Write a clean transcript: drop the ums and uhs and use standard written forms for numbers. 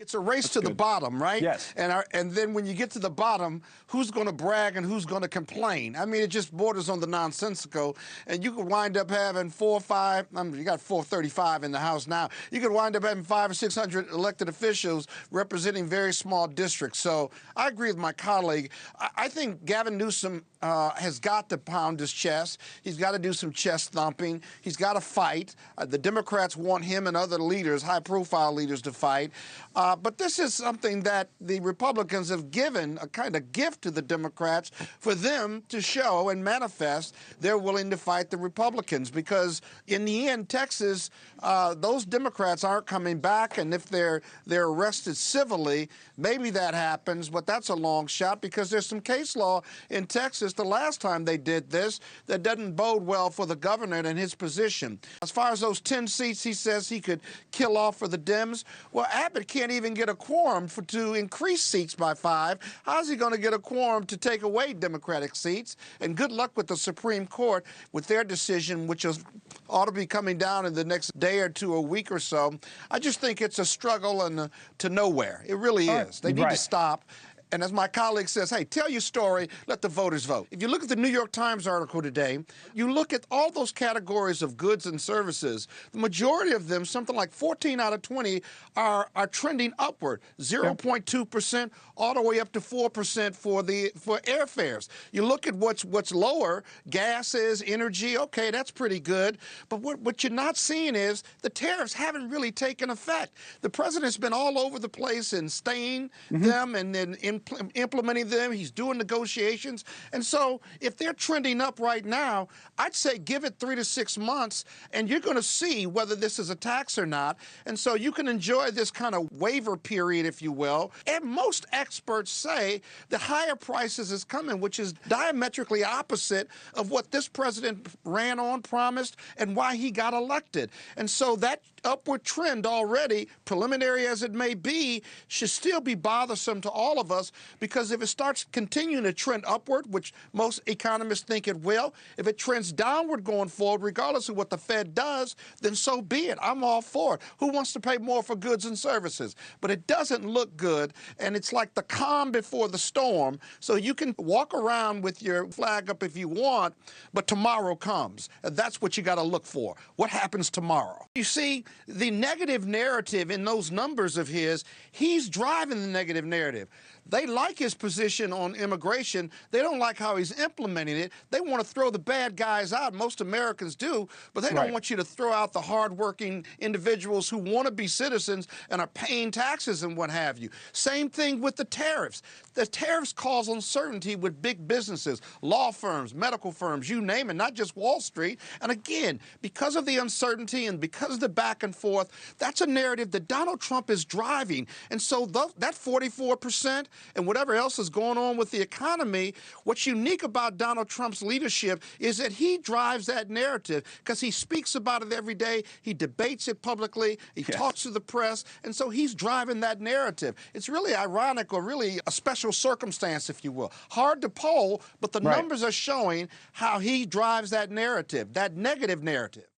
It's a race to the bottom, right? Yes. And then when you get to the bottom, who's going to brag and who's going to complain? I mean, it just borders on the nonsensical. And you could wind up having 4 or 5. You got 435 in the House now. You could wind up having 500 or 600 elected officials representing very small districts. So I agree with my colleague. I think Gavin Newsom has got to pound his chest. He's got to do some chest thumping. He's got to fight. The Democrats want him and other leaders, high-profile leaders, to fight. But this is something that the Republicans have given a kind of gift to the Democrats for them to show and manifest they're willing to fight the Republicans, because in the end, Texas, those Democrats aren't coming back, and if they're arrested civilly, maybe that happens, but that's a long shot because there's some case law in Texas the last time they did this that doesn't bode well for the governor and his position. As far as those 10 seats he says he could kill off for the Dems, well, Abbott can't even get a quorum to increase seats by 5. How's he going to get a quorum to take away Democratic seats? And good luck with the Supreme Court with their decision, which ought to be coming down in the next day or two, a week or so. I just think it's a struggle and to nowhere. It really is. They need to stop. And as my colleague says, hey, tell your story, let the voters vote. If you look at the New York Times article today, you look at all those categories of goods and services, the majority of them, something like 14 out of 20, are trending upward, 0.2% all the way up to 4% for airfares. You look at what's lower, gases, energy, okay, that's pretty good. But what you're not seeing is the tariffs haven't really taken effect. The president's been all over the place in staying them and then implementing them. He's doing negotiations. And so if they're trending up right now, I'd say give it 3 to 6 months and you're going to see whether this is a tax or not. And so you can enjoy this kind of waiver period, if you will. And most experts say the higher prices is coming, which is diametrically opposite of what this president ran on, promised, and why he got elected. And so that upward trend already, preliminary as it may be, should still be bothersome to all of us, because if it starts continuing to trend upward, which most economists think it will, if it trends downward going forward, regardless of what the Fed does, then so be it. I'm all for it. Who wants to pay more for goods and services? But it doesn't look good, and it's like the calm before the storm. So you can walk around with your flag up if you want, but tomorrow comes. And that's what you got to look for. What happens tomorrow? You see, the negative narrative in those numbers of his, he's driving the negative narrative. They like his position on immigration. They don't like how he's implementing it. They want to throw the bad guys out. Most Americans do, but they don't want you to throw out the hardworking individuals who want to be citizens and are paying taxes and what have you. Same thing with the tariffs. The tariffs cause uncertainty with big businesses, law firms, medical firms, you name it, not just Wall Street. And again, because of the uncertainty and because of the back and forth, that's a narrative that Donald Trump is driving. And so that 44%, and whatever else is going on with the economy, what's unique about Donald Trump's leadership is that he drives that narrative because he speaks about it every day. He debates it publicly. He talks to the press. And so he's driving that narrative. It's really ironic, or really a special circumstance, if you will. Hard to poll, but the numbers are showing how he drives that narrative, that negative narrative.